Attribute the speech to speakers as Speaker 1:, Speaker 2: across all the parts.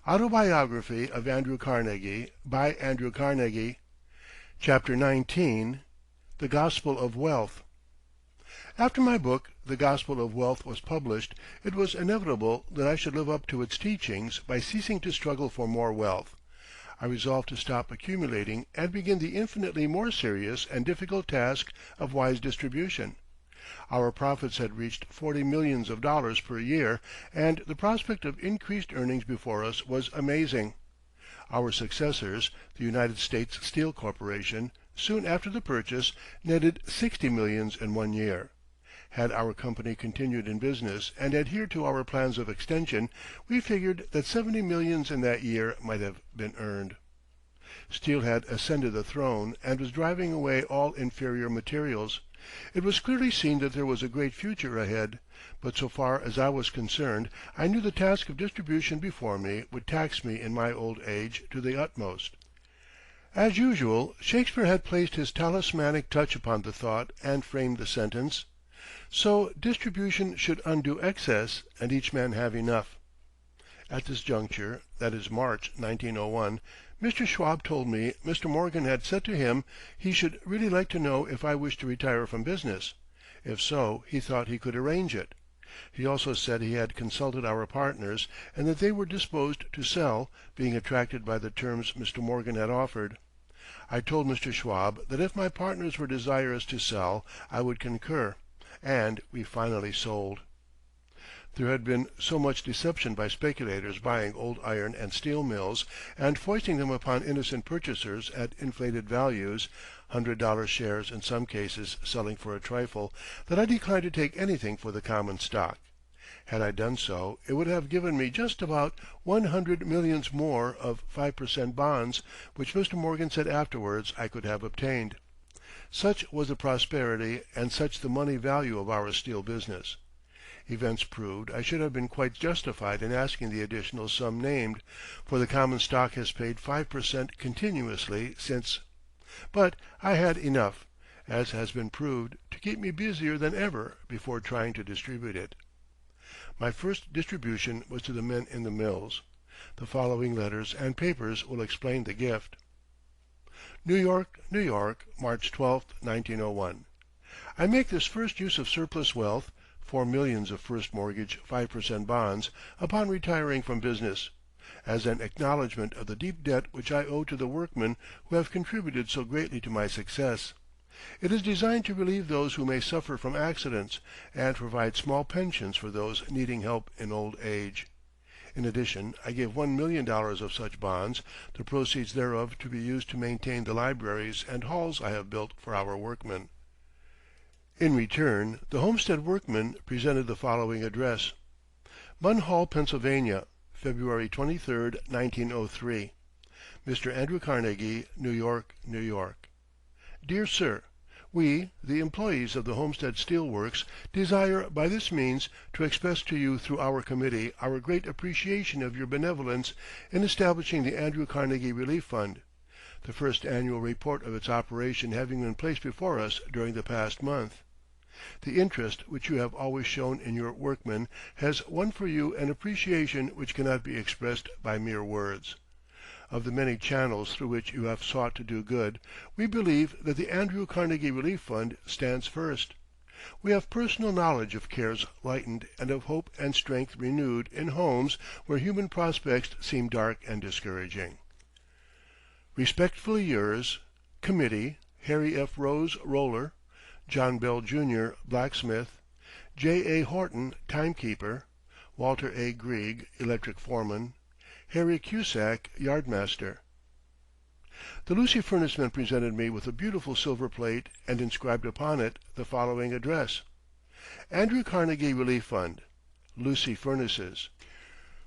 Speaker 1: Autobiography of Andrew Carnegie by Andrew Carnegie. Chapter 19. The Gospel of Wealth. After my book, The Gospel of Wealth, was published, it was inevitable that I should live up to its teachings by ceasing to struggle for more wealth. I resolved to stop accumulating and begin the infinitely more serious and difficult task of wise distribution. Our profits had reached $40 millions per year, and the prospect of increased earnings before us was amazing. Our successors, the United States Steel Corporation, soon after the purchase, netted $60 millions in 1 year. Had our company continued in business and adhered to our plans of extension, we figured that $70 millions in that year might have been earned. Steel had ascended the throne and was driving away all inferior materials. It was clearly seen that there was a great future ahead, but so far as I was concerned, I knew the task of distribution before me would tax me in my old age to the utmost. As usual, Shakespeare had placed his talismanic touch upon the thought and framed the sentence, "So distribution should undo excess, and each man have enough." At this juncture, that is March, 1901, Mr. Schwab told me Mr. Morgan had said to him he should really like to know if I wished to retire from business. If so, he thought he could arrange it. He also said he had consulted our partners and that they were disposed to sell, being attracted by the terms Mr. Morgan had offered. I told Mr. Schwab that if my partners were desirous to sell, I would concur, and we finally sold. There had been so much deception by speculators buying old iron and steel mills and foisting them upon innocent purchasers at inflated values, $100 shares in some cases selling for a trifle, that I declined to take anything for the common stock. Had I done so, it would have given me just about $100 millions more of 5% bonds, which Mr. Morgan said afterwards I could have obtained. Such was the prosperity and such the money value of our steel business. Events proved I should have been quite justified in asking the additional sum named, for the common stock has paid 5% continuously since. But I had enough, as has been proved, to keep me busier than ever before trying to distribute it. My first distribution was to the men in the mills. The following letters and papers will explain the gift. New York, New York, March 12, 1901. I make this first use of surplus wealth, $4 millions of first mortgage 5% bonds, upon retiring from business, as an acknowledgment of the deep debt which I owe to the workmen who have contributed so greatly to my success. It is designed to relieve those who may suffer from accidents, and provide small pensions for those needing help in old age. In addition, I give $1 million of such bonds, the proceeds thereof to be used to maintain the libraries and halls I have built for our workmen. In return, the Homestead workmen presented the following address: Munn Hall, Pennsylvania, February 23, 1903. Mr. Andrew Carnegie, New York, New York. Dear Sir, we, the employees of the Homestead Steel Works, desire by this means to express to you through our committee our great appreciation of your benevolence in establishing the Andrew Carnegie Relief Fund, the first annual report of its operation having been placed before us during the past month. The interest which you have always shown in your workmen has won for you an appreciation which cannot be expressed by mere words. Of the many channels through which you have sought to do good, we believe that the Andrew Carnegie Relief Fund stands first. We have personal knowledge of cares lightened and of hope and strength renewed in homes where human prospects seem dark and discouraging. Respectfully yours, Committee, Harry F. Rose, Roller; John Bell, Jr., Blacksmith; J. A. Horton, Timekeeper; Walter A. Grieg, Electric Foreman; Harry Cusack, Yardmaster. The Lucy Furnace men presented me with a beautiful silver plate and inscribed upon it the following address: Andrew Carnegie Relief Fund, Lucy Furnaces.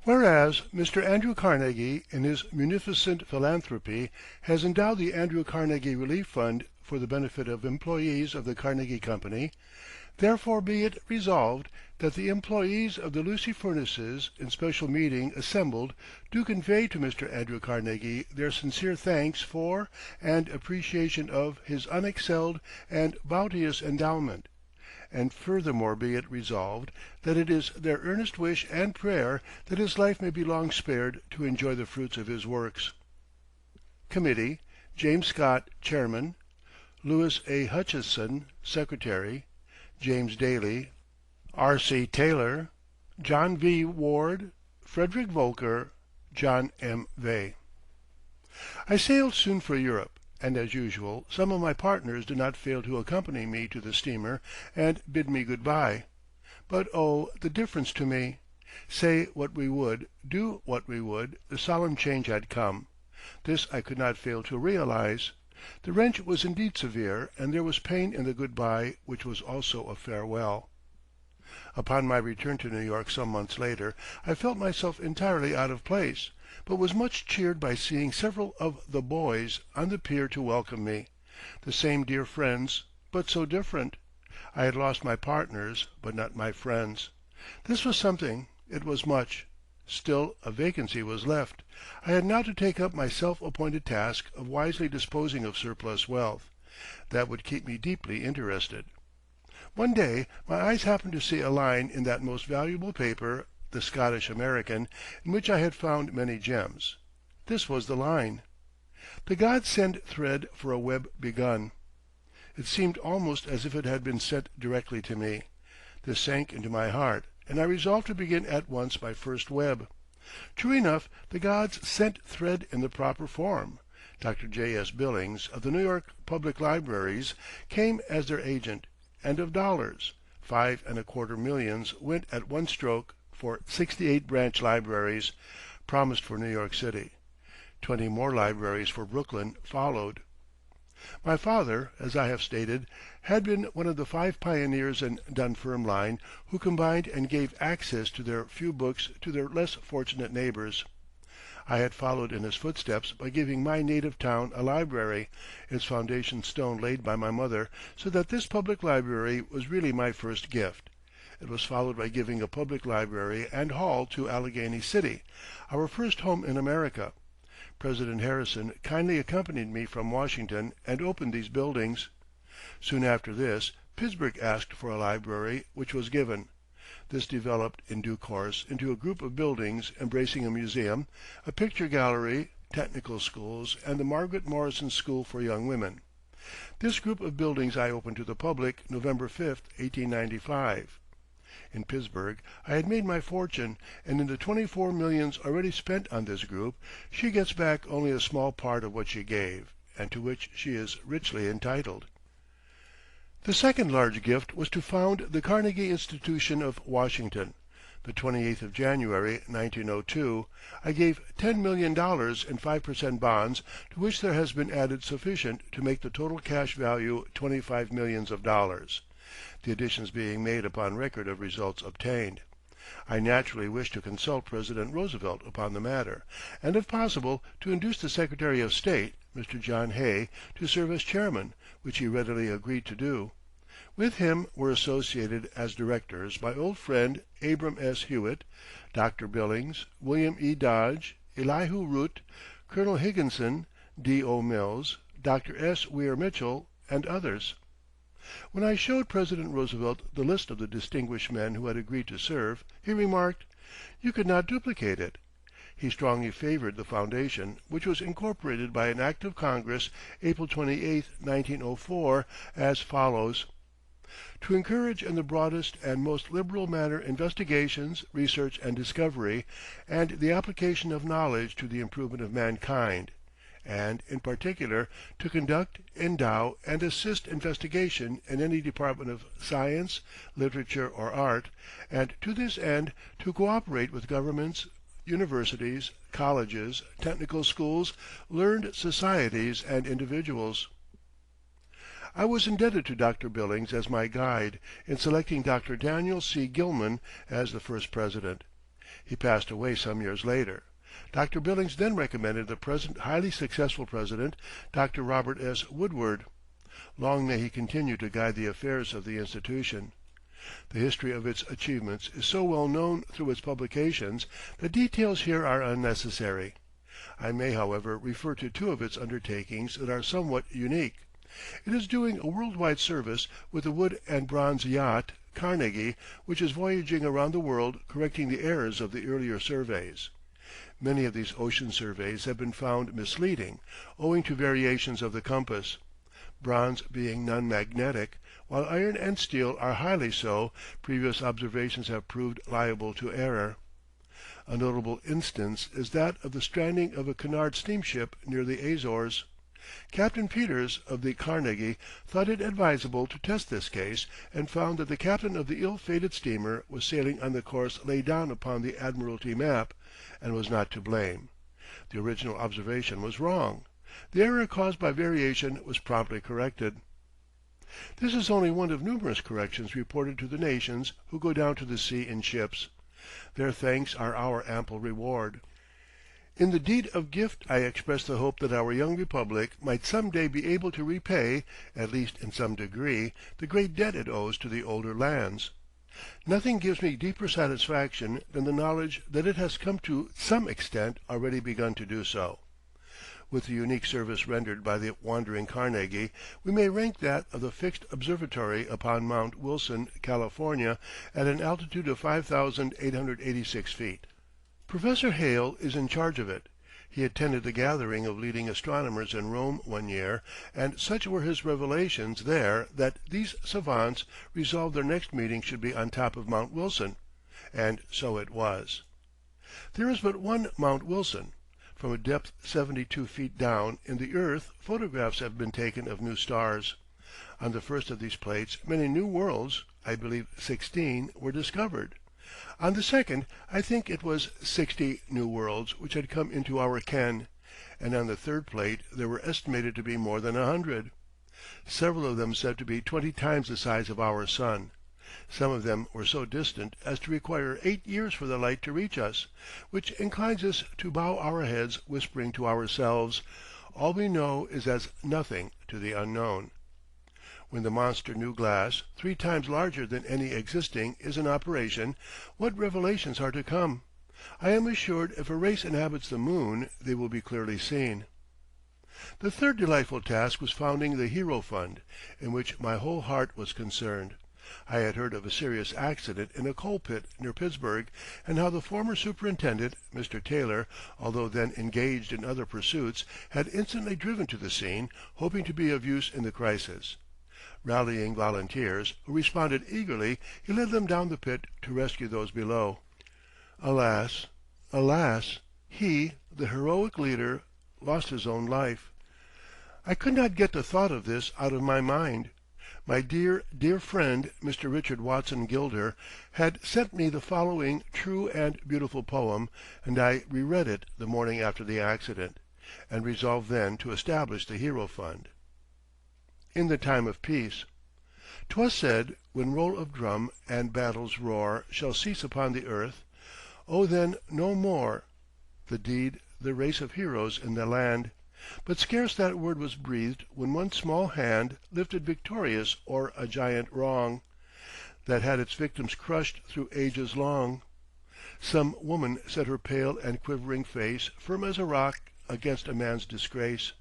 Speaker 1: Whereas Mr. Andrew Carnegie, in his munificent philanthropy, has endowed the Andrew Carnegie Relief Fund for the benefit of employees of the Carnegie Company, therefore be it resolved that the employees of the Lucy Furnaces, in special meeting assembled, do convey to Mr. Andrew Carnegie their sincere thanks for and appreciation of his unexcelled and bounteous endowment, and furthermore be it resolved that it is their earnest wish and prayer that his life may be long spared to enjoy the fruits of his works. Committee: James Scott, Chairman; Lewis A. Hutchison, Secretary; James Daly, R.C. Taylor, John V. Ward, Frederick Volker, John M. Vey. I sailed soon for Europe, and as usual some of my partners did not fail to accompany me to the steamer and bid me good bye. But oh, the difference to me! Say what we would, do what we would, the solemn change had come. This I could not fail to realize. The wrench was indeed severe, and there was pain in the good bye which was also a farewell. Upon my return to New York some months later, I felt myself entirely out of place, but was much cheered by seeing several of the "boys" on the pier to welcome me, the same dear friends, but so different. I had lost my partners, but not my friends. This was something, it was much. Still a vacancy was left. I had now to take up my self-appointed task of wisely disposing of surplus wealth. That would keep me deeply interested. One day my eyes happened to see a line in that most valuable paper, the Scottish American, in which I had found many gems. This was the line: "The God send thread for a web begun." It seemed almost as if it had been sent directly to me. This sank into my heart, and I resolved to begin at once my first web. True enough, the gods sent thread in the proper form. Dr. J.S. Billings, of the New York Public Libraries, came as their agent, and of dollars, 5¼ millions went at one stroke for 68 branch libraries, promised for New York City. 20 more libraries for Brooklyn followed. My father, as I have stated, had been one of the 5 pioneers in Dunfermline who combined and gave access to their few books to their less fortunate neighbors. I had followed in his footsteps by giving my native town a library, its foundation stone laid by my mother, so that this public library was really my first gift. It was followed by giving a public library and hall to Allegheny City, our first home in America. President Harrison kindly accompanied me from Washington and opened these buildings. Soon after this, Pittsburgh asked for a library, which was given. This developed in due course into a group of buildings embracing a museum, a picture gallery, technical schools, and the Margaret Morrison School for Young Women. This group of buildings I opened to the public November 5, 1895. In Pittsburgh I had made my fortune, and in the 24 millions already spent on this group, she gets back only a small part of what she gave, and to which she is richly entitled. The second large gift was to found the Carnegie Institution of Washington. The 28th of January, 1902, I gave $10 million in 5% bonds, to which there has been added sufficient to make the total cash value 25 millions of dollars, the additions being made upon record of results obtained. I naturally wished to consult President Roosevelt upon the matter, and if possible to induce the Secretary of State, Mr. John Hay, to serve as chairman, which he readily agreed to do. With him were associated as directors my old friend Abram S. Hewitt, Dr. Billings, William E. Dodge, Elihu Root, Colonel Higginson, D.O. Mills, Dr. S. Weir Mitchell, and others. When I showed President Roosevelt the list of the distinguished men who had agreed to serve, he remarked, "You could not duplicate it." He strongly favored the foundation, which was incorporated by an act of Congress April 28, 1904, as follows: "To encourage in the broadest and most liberal manner investigations, research and discovery, and the application of knowledge to the improvement of mankind, and, in particular, to conduct, endow, and assist investigation in any department of science, literature, or art, and to this end to cooperate with governments, universities, colleges, technical schools, learned societies, and individuals." I was indebted to Dr. Billings as my guide in selecting Dr. Daniel C. Gilman as the first president. He passed away some years later. Dr. Billings then recommended the present highly successful president, Dr. Robert S. Woodward. Long may he continue to guide the affairs of the institution. The history of its achievements is so well known through its publications that details here are unnecessary. I may, however, refer to 2 of its undertakings that are somewhat unique. It is doing a worldwide service with the wood and bronze yacht Carnegie, which is voyaging around the world correcting the errors of the earlier surveys. Many of these ocean surveys have been found misleading, owing to variations of the compass. Bronze being non-magnetic, while iron and steel are highly so, previous observations have proved liable to error. A notable instance is that of the stranding of a Cunard steamship near the Azores. Captain Peters, of the Carnegie, thought it advisable to test this case, and found that the captain of the ill-fated steamer was sailing on the course laid down upon the Admiralty map, and was not to blame. The original observation was wrong. The error caused by variation was promptly corrected. This is only one of numerous corrections reported to the nations who go down to the sea in ships. Their thanks are our ample reward. In the deed of gift I express the hope that our young republic might some day be able to repay, at least in some degree, the great debt it owes to the older lands. Nothing gives me deeper satisfaction than the knowledge that it has come to some extent already begun to do so. With the unique service rendered by the wandering Carnegie, we may rank that of the fixed observatory upon Mount Wilson, California, at an altitude of 5,886 feet. Professor Hale is in charge of it. He attended a gathering of leading astronomers in Rome one year, and such were his revelations there that these savants resolved their next meeting should be on top of Mount Wilson, and so it was. There is but one Mount Wilson. From a depth 72 feet down in the earth photographs have been taken of new stars. On the first of these plates many new worlds, I believe 16, were discovered. On the second, I think it was 60 new worlds which had come into our ken, and on the third plate there were estimated to be more than 100. Several of them said to be 20 times the size of our sun. Some of them were so distant as to require 8 years for the light to reach us, which inclines us to bow our heads whispering to ourselves, all we know is as nothing to the unknown. When the monster new glass, 3 times larger than any existing, is in operation, what revelations are to come? I am assured if a race inhabits the moon, they will be clearly seen. The third delightful task was founding the Hero Fund, in which my whole heart was concerned. I had heard of a serious accident in a coal pit near Pittsburgh, and how the former superintendent, Mr. Taylor, although then engaged in other pursuits, had instantly driven to the scene, hoping to be of use in the crisis. Rallying volunteers, who responded eagerly, he led them down the pit to rescue those below. Alas, alas! He, the heroic leader, lost his own life. I could not get the thought of this out of my mind. My dear, dear friend, Mr. Richard Watson Gilder, had sent me the following true and beautiful poem, and I reread it the morning after the accident, and resolved then to establish the Hero Fund. In the time of peace. 'Twas said, when roll of drum and battle's roar shall cease upon the earth, oh then no more the deed, the race of heroes in the land. But scarce that word was breathed when one small hand lifted victorious o'er a giant wrong, that had its victims crushed through ages long. Some woman set her pale and quivering face firm as a rock against a man's disgrace.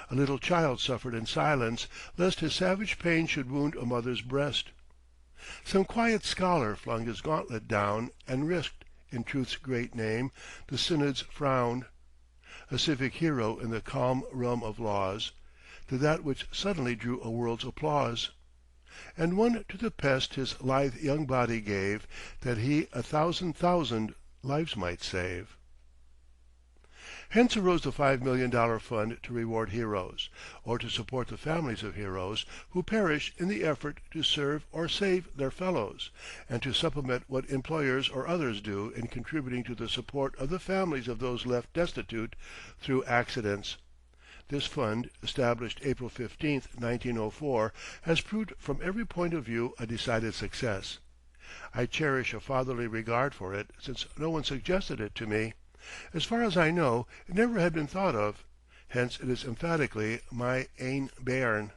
Speaker 1: A little child suffered in silence, lest his savage pain should wound a mother's breast. Some quiet scholar flung his gauntlet down, and risked, in truth's great name, the synod's frown. A civic hero in the calm realm of laws, did that which suddenly drew a world's applause. And one to the pest his lithe young body gave, that he 1,000,000 lives might save. Hence arose the $5,000,000 fund to reward heroes, or to support the families of heroes who perish in the effort to serve or save their fellows, and to supplement what employers or others do in contributing to the support of the families of those left destitute through accidents. This fund, established April 15, 1904, has proved from every point of view a decided success. I cherish a fatherly regard for it, since no one suggested it to me. As far as I know, it never had been thought of. Hence it is emphatically my ain bairn.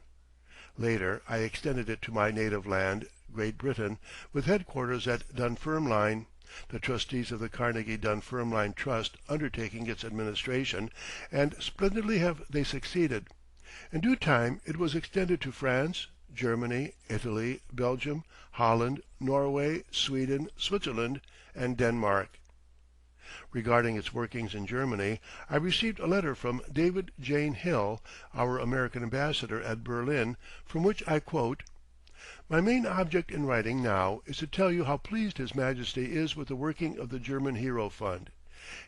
Speaker 1: Later I extended it to my native land, Great Britain, with headquarters at Dunfermline, the trustees of the Carnegie Dunfermline Trust undertaking its administration, and splendidly have they succeeded. In due time it was extended to France, Germany, Italy, Belgium, Holland, Norway, Sweden, Switzerland, and Denmark. Regarding its workings in Germany, I received a letter from David Jane Hill, our American ambassador at Berlin, from which I quote: "My main object in writing now is to tell you how pleased His Majesty is with the working of the German Hero Fund.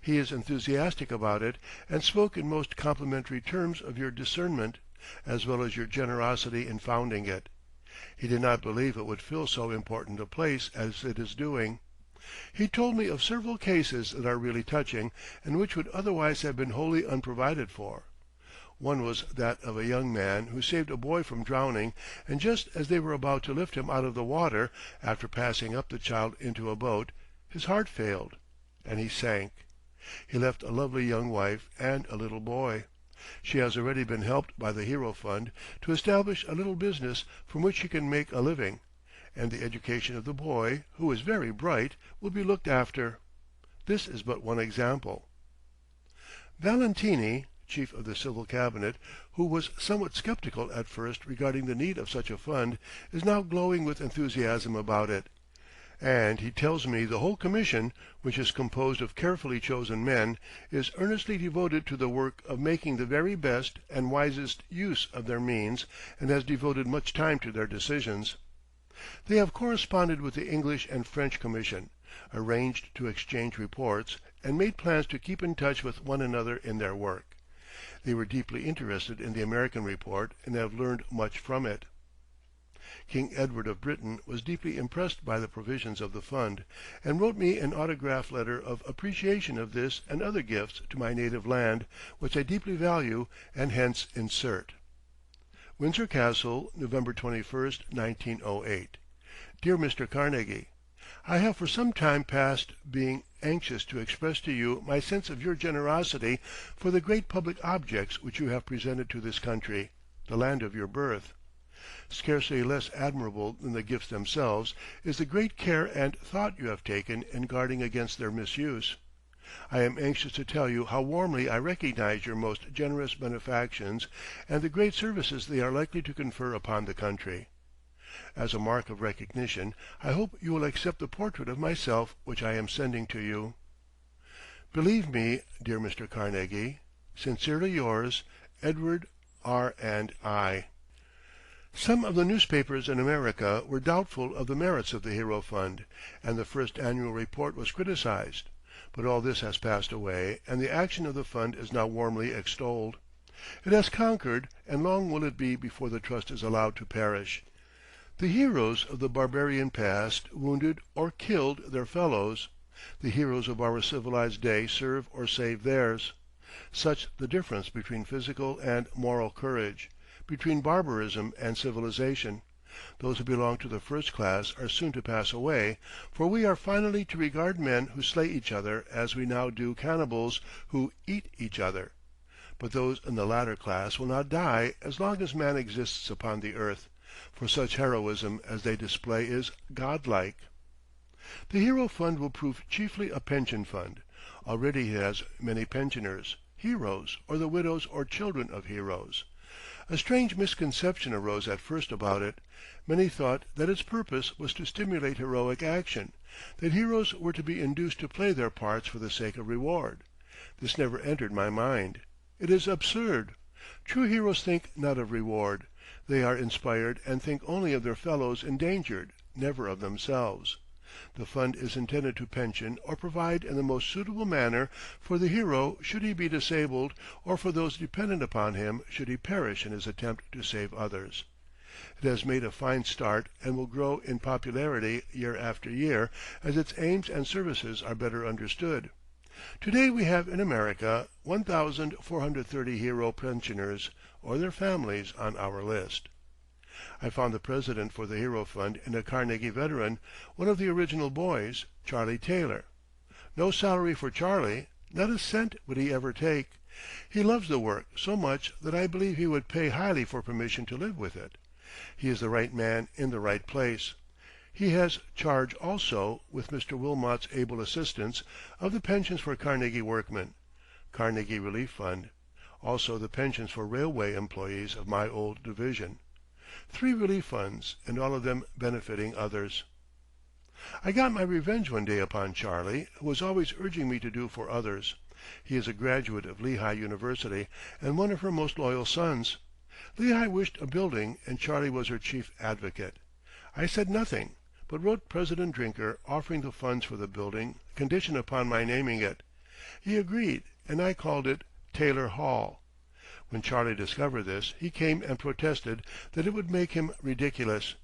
Speaker 1: He is enthusiastic about it, and spoke in most complimentary terms of your discernment, as well as your generosity in founding it. He did not believe it would fill so important a place as it is doing. He told me of several cases that are really touching, and which would otherwise have been wholly unprovided for. One was that of a young man who saved a boy from drowning, and just as they were about to lift him out of the water, after passing up the child into a boat, his heart failed, and he sank. He left a lovely young wife and a little boy. She has already been helped by the Hero Fund to establish a little business from which she can make a living, and the education of the boy, who is very bright, will be looked after. This is but one example." Valentini, chief of the Civil Cabinet, who was somewhat skeptical at first regarding the need of such a fund, is now glowing with enthusiasm about it, and he tells me the whole commission, which is composed of carefully chosen men, is earnestly devoted to the work of making the very best and wisest use of their means, and has devoted much time to their decisions. They have corresponded with the English and French Commission, arranged to exchange reports, and made plans to keep in touch with one another in their work. They were deeply interested in the American report and have learned much from it. King Edward of Britain was deeply impressed by the provisions of the fund, and wrote me an autograph letter of appreciation of this and other gifts to my native land, which I deeply value, and hence insert: "Windsor Castle, November 21st, 1908. "Dear Mr. Carnegie: I have for some time past been anxious to express to you my sense of your generosity for the great public objects which you have presented to this country, the land of your birth. Scarcely less admirable than the gifts themselves is the great care and thought you have taken in guarding against their misuse. I am anxious to tell you how warmly I recognize your most generous benefactions and the great services they are likely to confer upon the country. As a mark of recognition, I hope you will accept the portrait of myself which I am sending to you. Believe me, dear Mr. Carnegie, sincerely yours, Edward R. and I." Some of the newspapers in America were doubtful of the merits of the Hero Fund, and the first annual report was criticized. But all this has passed away, and the action of the fund is now warmly extolled. It has conquered, and long will it be before the trust is allowed to perish. The heroes of the barbarian past wounded or killed their fellows. The heroes of our civilized day serve or save theirs. Such the difference between physical and moral courage, between barbarism and civilization. Those who belong to the first class are soon to pass away, for we are finally to regard men who slay each other as we now do cannibals who eat each other. But those in the latter class will not die as long as man exists upon the earth, for such heroism as they display is godlike. The Hero Fund will prove chiefly a pension fund. Already it has many pensioners, heroes, or the widows or children of heroes. A strange misconception arose at first about it. Many thought that its purpose was to stimulate heroic action, that heroes were to be induced to play their parts for the sake of reward. This never entered my mind. It is absurd. True heroes think not of reward. They are inspired and think only of their fellows endangered, never of themselves. The fund is intended to pension or provide in the most suitable manner for the hero should he be disabled, or for those dependent upon him should he perish in his attempt to save others. It has made a fine start and will grow in popularity year after year as its aims and services are better understood. Today we have in America 1,430 hero pensioners or their families on our list. I found the president for the Hero Fund in a Carnegie veteran, one of the original boys, Charlie Taylor. No salary for Charlie, not a cent would he ever take. He loves the work so much that I believe he would pay highly for permission to live with it. He is the right man in the right place. He has charge also, with Mr. Wilmot's able assistance, of the pensions for Carnegie workmen, Carnegie Relief Fund. also the pensions for railway employees of my old division. 3 relief funds, and all of them benefiting others. I got my revenge one day upon Charlie, who was always urging me to do for others. He is a graduate of Lehigh University and one of her most loyal sons. Lehigh wished a building and Charlie was her chief advocate. I said nothing, but wrote President Drinker offering the funds for the building conditioned upon my naming it. He agreed, and I called it Taylor Hall. When Charlie discovered this, he came and protested that it would make him ridiculous,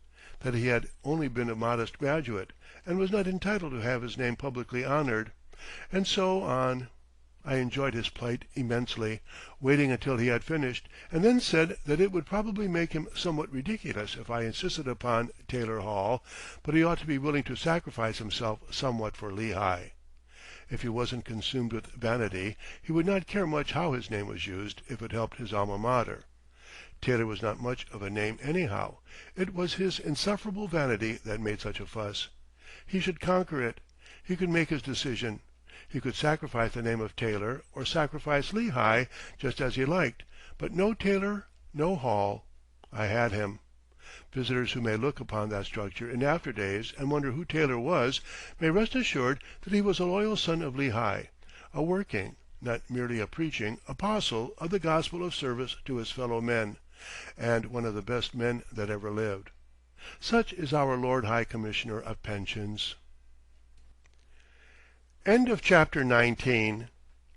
Speaker 1: that he had only been a modest graduate, and was not entitled to have his name publicly honored, and so on. I enjoyed his plight immensely, waiting until he had finished, and then said that it would probably make him somewhat ridiculous if I insisted upon Taylor Hall, but he ought to be willing to sacrifice himself somewhat for Lehigh. If he wasn't consumed with vanity, he would not care much how his name was used if it helped his alma mater. Taylor was not much of a name anyhow. It was his insufferable vanity that made such a fuss. He should conquer it. He could make his decision. He could sacrifice the name of Taylor or sacrifice Lehigh, just as he liked, but no Taylor, no Hall. I had him. Visitors who may look upon that structure in after days and wonder who Taylor was, may rest assured that he was a loyal son of Lehigh, a working, not merely a preaching, apostle of the gospel of service to his fellow men, and one of the best men that ever lived. Such is our Lord High Commissioner of Pensions. End of chapter 19.